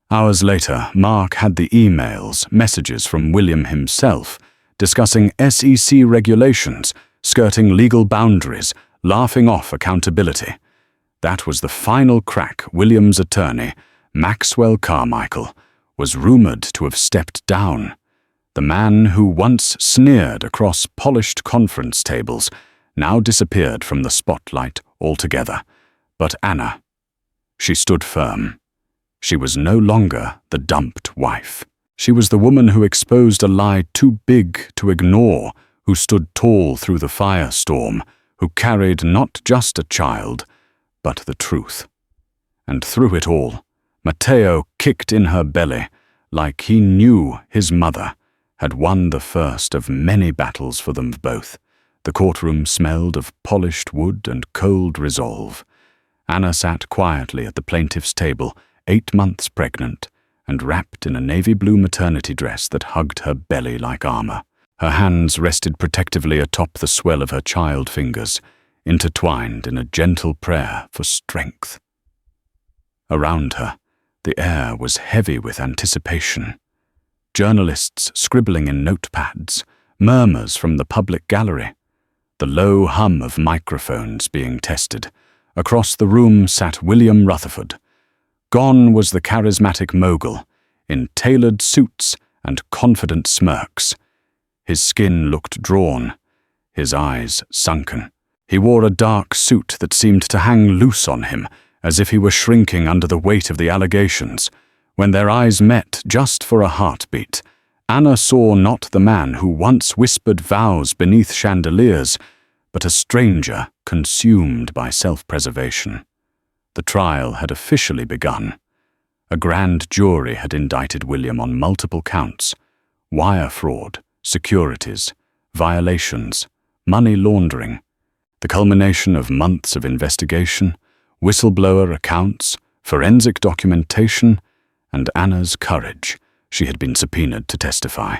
S1: Hours later, Mark had the emails, messages from William himself, discussing SEC regulations, skirting legal boundaries, laughing off accountability. That was the final crack. William's attorney, Maxwell Carmichael, was rumored to have stepped down. The man who once sneered across polished conference tables now disappeared from the spotlight altogether. But Anna, she stood firm. She was no longer the dumped wife. She was the woman who exposed a lie too big to ignore, who stood tall through the firestorm, who carried not just a child, but the truth. And through it all, Matteo kicked in her belly, like he knew his mother had won the first of many battles for them both. The courtroom smelled of polished wood and cold resolve. Anna sat quietly at the plaintiff's table, 8 months pregnant, and wrapped in a navy blue maternity dress that hugged her belly like armor. Her hands rested protectively atop the swell of her child fingers, intertwined in a gentle prayer for strength. Around her, the air was heavy with anticipation. Journalists scribbling in notepads, murmurs from the public gallery, the low hum of microphones being tested. Across the room sat William Rutherford. Gone was the charismatic mogul, in tailored suits and confident smirks. His skin looked drawn, his eyes sunken. He wore a dark suit that seemed to hang loose on him, as if he were shrinking under the weight of the allegations. When their eyes met just for a heartbeat, Anna saw not the man who once whispered vows beneath chandeliers, but a stranger consumed by self-preservation. The trial had officially begun. A grand jury had indicted William on multiple counts: wire fraud, securities, violations, money laundering. The culmination of months of investigation, whistleblower accounts, forensic documentation, and Anna's courage. She had been subpoenaed to testify.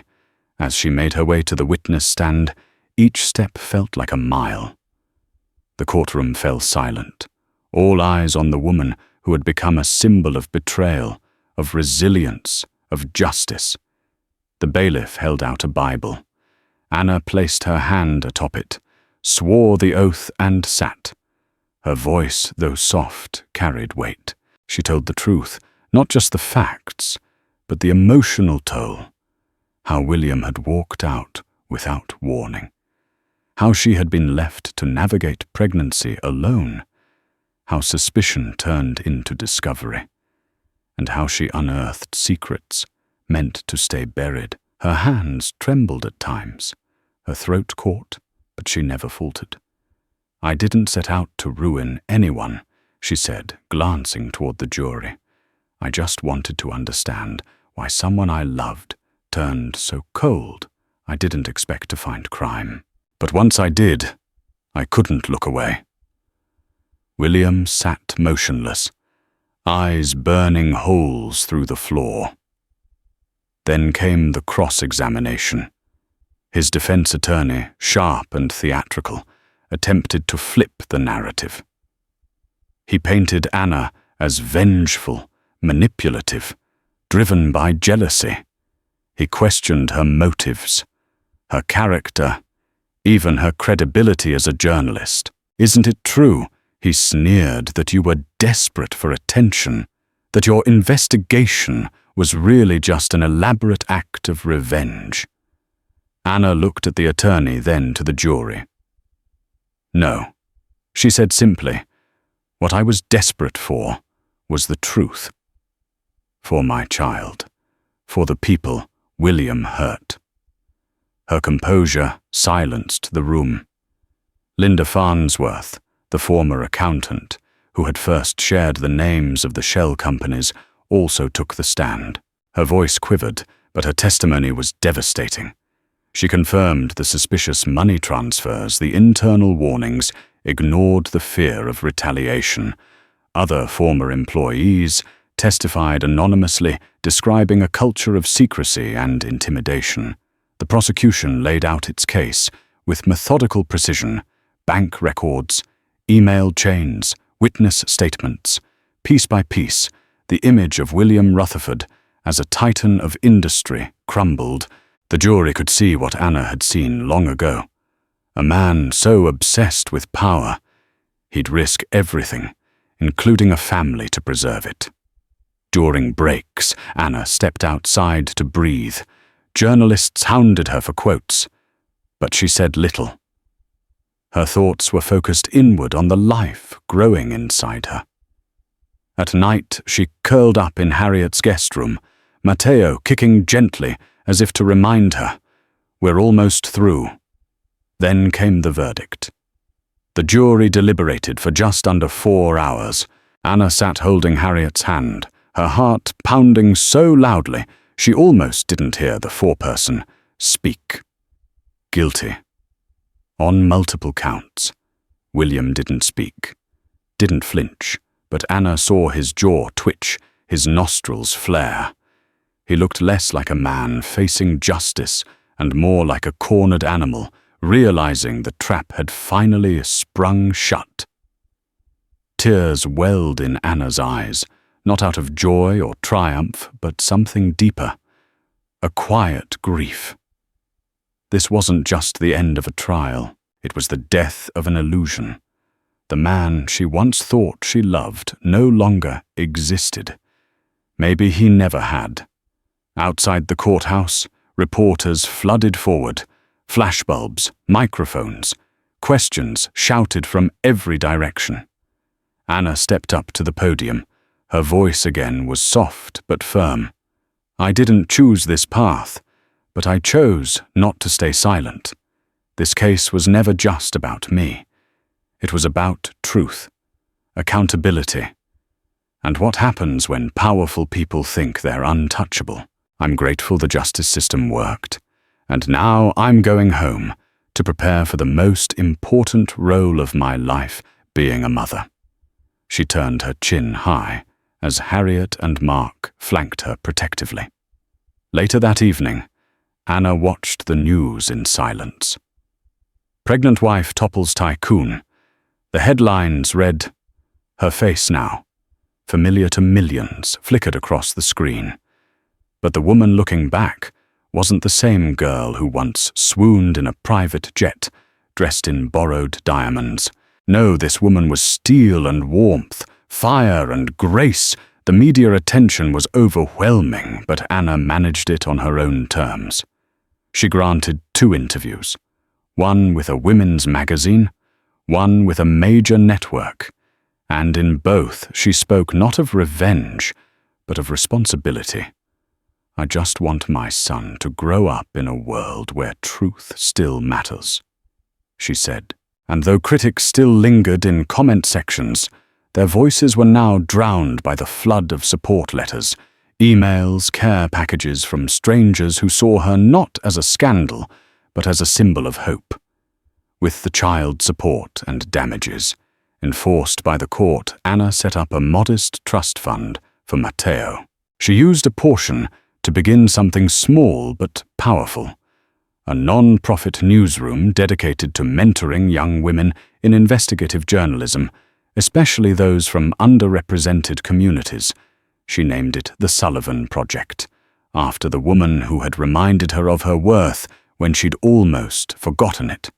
S1: As she made her way to the witness stand, each step felt like a mile. The courtroom fell silent, all eyes on the woman who had become a symbol of betrayal, of resilience, of justice. The bailiff held out a Bible. Anna placed her hand atop it, swore the oath, and sat. Her voice, though soft, carried weight. She told the truth, not just the facts, but the emotional toll. How William had walked out without warning. How she had been left to navigate pregnancy alone. How suspicion turned into discovery. And how she unearthed secrets meant to stay buried. Her hands trembled at times. Her throat caught, but she never faltered. "I didn't set out to ruin anyone," she said, glancing toward the jury. "I just wanted to understand why someone I loved turned so cold. I didn't expect to find crime. But once I did, I couldn't look away." William sat motionless, eyes burning holes through the floor. Then came the cross-examination. His defense attorney, sharp and theatrical, attempted to flip the narrative. He painted Anna as vengeful, manipulative, driven by jealousy. He questioned her motives, her character, even her credibility as a journalist. "Isn't it true," he sneered, "that you were desperate for attention, that your investigation was really just an elaborate act of revenge?" Anna looked at the attorney, then to the jury. "No," she said simply. "What I was desperate for was the truth. For my child. For the people William hurt." Her composure silenced the room. Linda Farnsworth, the former accountant, who had first shared the names of the shell companies, also took the stand. Her voice quivered, but her testimony was devastating. She confirmed the suspicious money transfers, the internal warnings, ignored the fear of retaliation. Other former employees testified anonymously, describing a culture of secrecy and intimidation. The prosecution laid out its case with methodical precision: bank records, email chains, witness statements. Piece by piece, the image of William Rutherford as a titan of industry crumbled. The jury could see what Anna had seen long ago. A man so obsessed with power, he'd risk everything, including a family, to preserve it. During breaks, Anna stepped outside to breathe. Journalists hounded her for quotes, but she said little. Her thoughts were focused inward on the life growing inside her. At night, she curled up in Harriet's guest room, Matteo kicking gently as if to remind her, "We're almost through." Then came the verdict. The jury deliberated for just under 4 hours. Anna sat holding Harriet's hand, her heart pounding so loudly she almost didn't hear the foreperson speak. Guilty. On multiple counts. William didn't speak, didn't flinch, but Anna saw his jaw twitch, his nostrils flare. He looked less like a man facing justice and more like a cornered animal, realizing the trap had finally sprung shut. Tears welled in Anna's eyes, not out of joy or triumph, but something deeper, a quiet grief. This wasn't just the end of a trial, it was the death of an illusion. The man she once thought she loved no longer existed. Maybe he never had. Outside the courthouse, reporters flooded forward, flashbulbs, microphones, questions shouted from every direction. Anna stepped up to the podium. Her voice again was soft but firm. "I didn't choose this path, but I chose not to stay silent. This case was never just about me. It was about truth, accountability, and what happens when powerful people think they're untouchable. I'm grateful the justice system worked, and now I'm going home to prepare for the most important role of my life, being a mother." She turned her chin high as Harriet and Mark flanked her protectively. Later that evening, Anna watched the news in silence. Pregnant wife topples tycoon. The headlines read, her face now, familiar to millions, flickered across the screen. But the woman looking back wasn't the same girl who once swooned in a private jet, dressed in borrowed diamonds. No, this woman was steel and warmth, fire and grace, The media attention was overwhelming, but Anna managed it on her own terms. She granted 2 interviews, one with a women's magazine, one with a major network, and in both she spoke not of revenge, but of responsibility. "I just want my son to grow up in a world where truth still matters," she said. And though critics still lingered in comment sections, their voices were now drowned by the flood of support letters, emails, care packages from strangers who saw her not as a scandal, but as a symbol of hope. With the child support and damages enforced by the court, Anna set up a modest trust fund for Matteo. She used a portion to begin something small but powerful, a non-profit newsroom dedicated to mentoring young women in investigative journalism, especially those from underrepresented communities. She named it the Sullivan Project, after the woman who had reminded her of her worth when she'd almost forgotten it.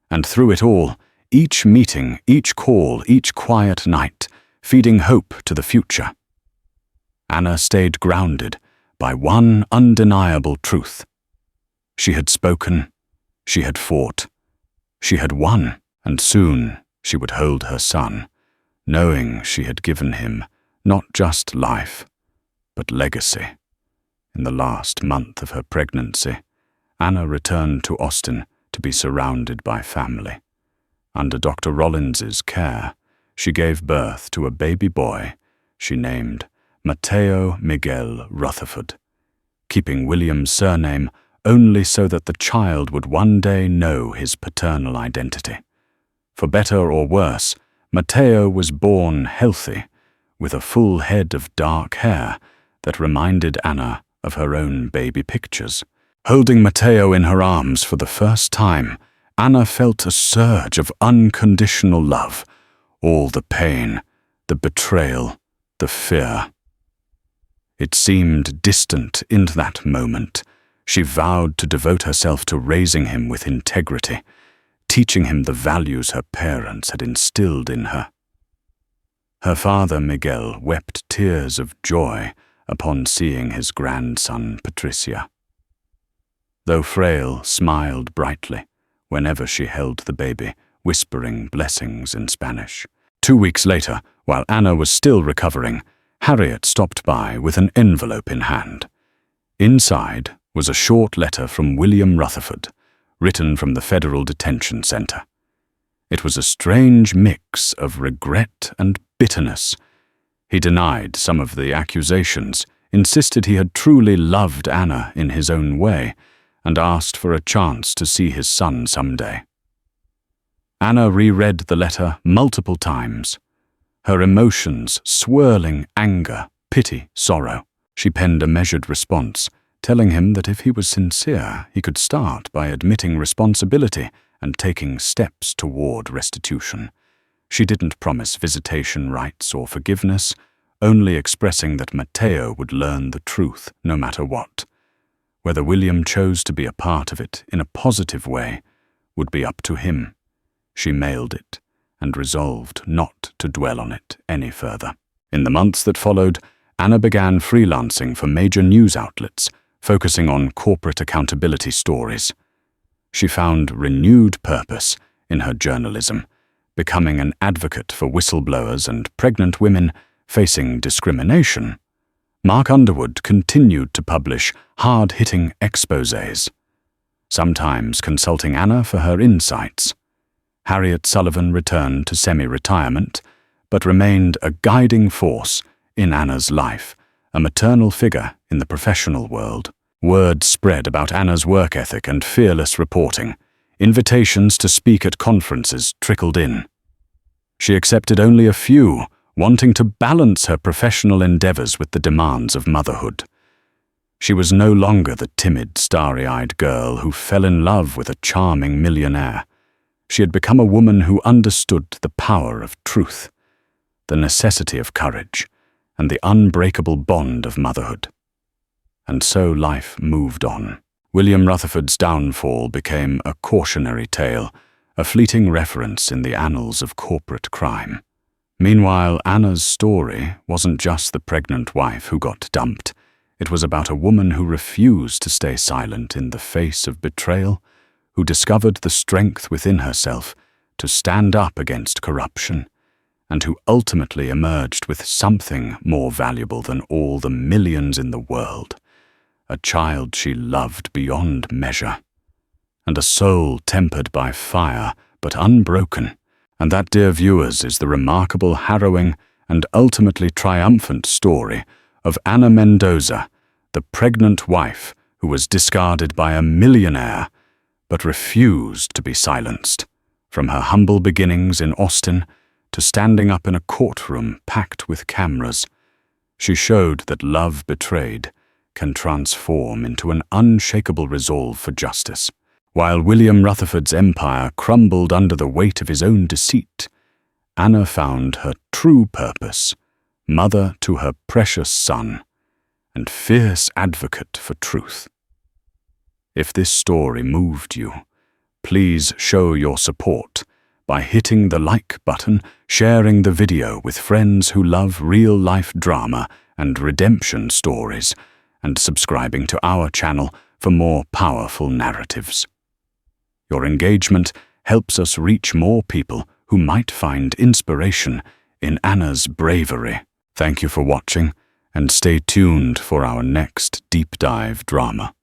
S1: And through it all, each meeting, each call, each quiet night, feeding hope to the future, Anna stayed grounded by one undeniable truth. She had spoken, she had fought, she had won, and soon she would hold her son, knowing she had given him not just life, but legacy. In the last month of her pregnancy, Anna returned to Austin to be surrounded by family. Under Dr. Rollins's care, she gave birth to a baby boy she named Matteo Miguel Rutherford, keeping William's surname only so that the child would one day know his paternal identity. For better or worse, Matteo was born healthy, with a full head of dark hair that reminded Anna of her own baby pictures. Holding Matteo in her arms for the first time, Anna felt a surge of unconditional love, all the pain, the betrayal, the fear. It seemed distant in that moment. She vowed to devote herself to raising him with integrity, teaching him the values her parents had instilled in her. Her father, Miguel, wept tears of joy upon seeing his grandson, Patricia. Though frail, smiled brightly whenever she held the baby, whispering blessings in Spanish. 2 weeks later, while Anna was still recovering, Harriet stopped by with an envelope in hand. Inside was a short letter from William Rutherford, written from the Federal Detention Center. It was a strange mix of regret and bitterness. He denied some of the accusations, insisted he had truly loved Anna in his own way, and asked for a chance to see his son someday. Anna reread the letter multiple times, her emotions swirling anger, pity, sorrow. She penned a measured response, telling him that if he was sincere, he could start by admitting responsibility and taking steps toward restitution. She didn't promise visitation rights or forgiveness, only expressing that Matteo would learn the truth no matter what. Whether William chose to be a part of it in a positive way would be up to him. She mailed it and resolved not to dwell on it any further. In the months that followed, Anna began freelancing for major news outlets, focusing on corporate accountability stories. She found renewed purpose in her journalism, becoming an advocate for whistleblowers and pregnant women facing discrimination. Mark Underwood continued to publish hard-hitting exposés, sometimes consulting Anna for her insights. Harriet Sullivan returned to semi-retirement, but remained a guiding force in Anna's life, a maternal figure in the professional world. Word spread about Anna's work ethic and fearless reporting. Invitations to speak at conferences trickled in. She accepted only a few, wanting to balance her professional endeavors with the demands of motherhood. She was no longer the timid, starry-eyed girl who fell in love with a charming millionaire. She had become a woman who understood the power of truth, the necessity of courage, and the unbreakable bond of motherhood. And so life moved on. William Rutherford's downfall became a cautionary tale, a fleeting reference in the annals of corporate crime. Meanwhile, Anna's story wasn't just the pregnant wife who got dumped. It was about a woman who refused to stay silent in the face of betrayal, who discovered the strength within herself to stand up against corruption, and who ultimately emerged with something more valuable than all the millions in the world: a child she loved beyond measure, and a soul tempered by fire but unbroken. And that, dear viewers, is the remarkable, harrowing, and ultimately triumphant story of Ana Mendoza, the pregnant wife who was discarded by a millionaire but refused to be silenced. From her humble beginnings in Austin to standing up in a courtroom packed with cameras, she showed that love betrayed can transform into an unshakable resolve for justice. While William Rutherford's empire crumbled under the weight of his own deceit, Anna found her true purpose: mother to her precious son, and fierce advocate for truth. If this story moved you, please show your support by hitting the like button, sharing the video with friends who love real-life drama and redemption stories, and subscribing to our channel for more powerful narratives. Your engagement helps us reach more people who might find inspiration in Anna's bravery. Thank you for watching, and stay tuned for our next deep dive drama.